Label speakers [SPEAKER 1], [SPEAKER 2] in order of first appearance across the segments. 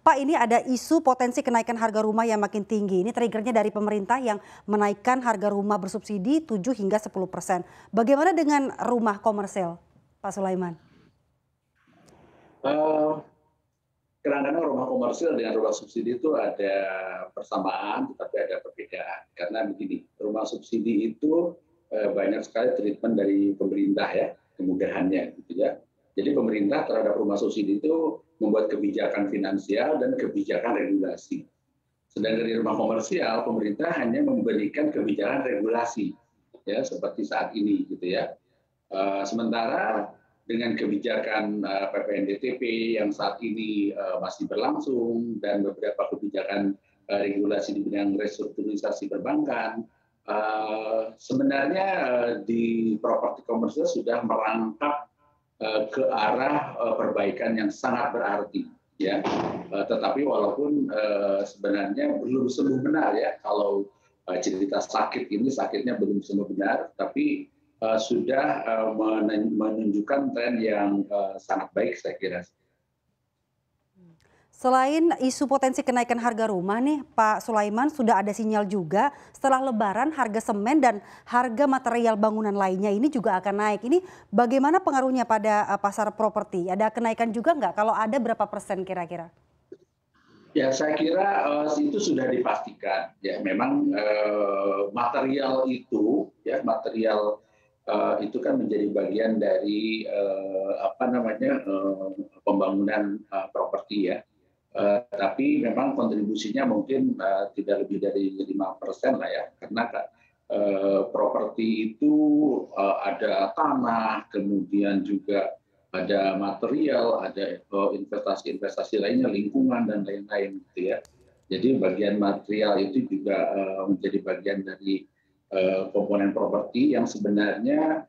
[SPEAKER 1] Pak, ini ada isu potensi kenaikan harga rumah yang makin tinggi. Ini triggernya dari pemerintah yang menaikkan harga rumah bersubsidi 7 hingga 10%. Bagaimana dengan rumah komersil, Pak Sulaiman?
[SPEAKER 2] Eee, Kadang-kadang rumah komersil dengan rumah subsidi itu ada persamaan, tetapi ada perbedaan. Karena begini, rumah subsidi itu, banyak sekali treatment dari pemerintah ya, kemudahannya gitu ya. Jadi pemerintah terhadap rumah subsidi itu membuat kebijakan finansial dan kebijakan regulasi. Sedangkan di rumah komersial, pemerintah hanya memberikan kebijakan regulasi, ya seperti saat ini gitu ya. Sementara dengan kebijakan PPNBTP yang saat ini masih berlangsung dan beberapa kebijakan regulasi di bidang restrukturisasi perbankan, sebenarnya di properti komersial sudah merangkak ke arah perbaikan yang sangat berarti, ya. Tetapi walaupun sebenarnya belum sembuh benar ya, kalau cerita sakit ini sakitnya belum sembuh benar, tapi sudah menunjukkan tren yang sangat baik saya kira.
[SPEAKER 1] Selain isu potensi kenaikan harga rumah nih, Pak Sulaiman, sudah ada sinyal juga setelah Lebaran harga semen dan harga material bangunan lainnya ini juga akan naik. Ini bagaimana pengaruhnya pada pasar properti? Ada kenaikan juga nggak? Kalau ada berapa persen kira-kira?
[SPEAKER 2] Ya, saya kira itu sudah dipastikan. Ya, memang material itu, ya material itu kan menjadi bagian dari apa namanya pembangunan properti ya. Tapi memang kontribusinya mungkin tidak lebih dari 5% lah ya, karena properti itu ada tanah, kemudian juga ada material, ada investasi-investasi lainnya, lingkungan dan lain-lain gitu ya. Jadi bagian material itu juga menjadi bagian dari komponen properti yang sebenarnya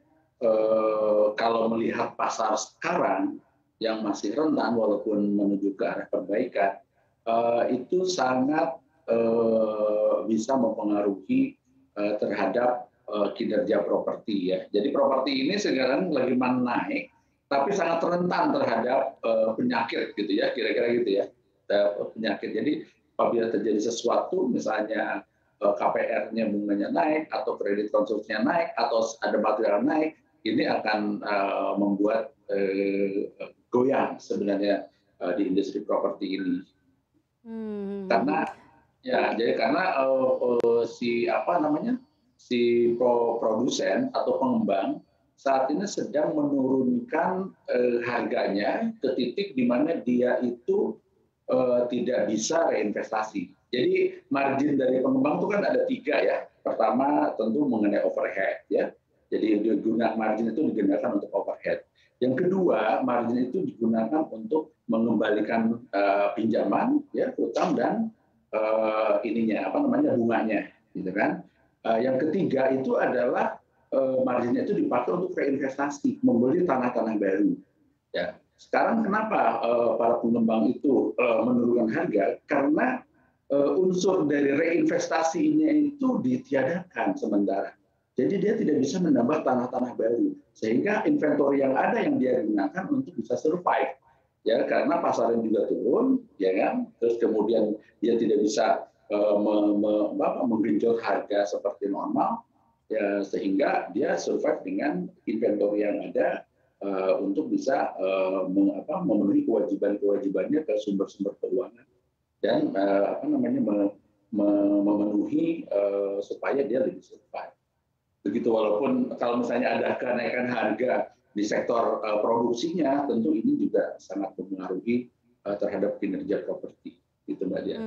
[SPEAKER 2] kalau melihat pasar sekarang yang masih rentan walaupun menuju ke arah perbaikan, itu sangat bisa mempengaruhi terhadap kinerja properti ya. Jadi properti ini sekarang lagi naik, tapi sangat rentan terhadap penyakit gitu ya, kira-kira gitu ya, penyakit. Jadi apabila terjadi sesuatu, misalnya KPR-nya bunganya naik, atau kredit konstruksinya naik, atau ada material naik, ini akan membuat goyang sebenarnya di industri properti ini. Karena ya, jadi karena si apa namanya si produsen atau pengembang saat ini sedang menurunkan harganya ke titik di mana dia itu tidak bisa reinvestasi. Jadi margin dari pengembang itu kan ada tiga ya. Pertama tentu mengenai overhead ya. Jadi margin itu digunakan untuk overhead. Yang kedua, margin itu digunakan untuk mengembalikan pinjaman, ya, utang dan ininya apa namanya bunganya, gitu kan. Yang ketiga itu adalah marginnya itu dipakai untuk reinvestasi, membeli tanah-tanah baru. Ya, sekarang kenapa para pengembang itu menurunkan harga? Karena unsur dari reinvestasinya itu ditiadakan sementara. Jadi dia tidak bisa menambah tanah-tanah baru, sehingga inventory yang ada yang dia gunakan untuk bisa survive. Ya, karena pasarnya juga turun, ya kan. Terus kemudian dia tidak bisa menggenjot harga seperti normal, ya, sehingga dia survive dengan inventory yang ada untuk bisa memenuhi kewajiban-kewajibannya ke sumber-sumber keuangan dan apa namanya memenuhi supaya dia lebih survive. Begitu, walaupun kalau misalnya ada kenaikan harga di sektor produksinya, tentu ini juga sangat mempengaruhi terhadap kinerja properti, gitu Mbak Dian.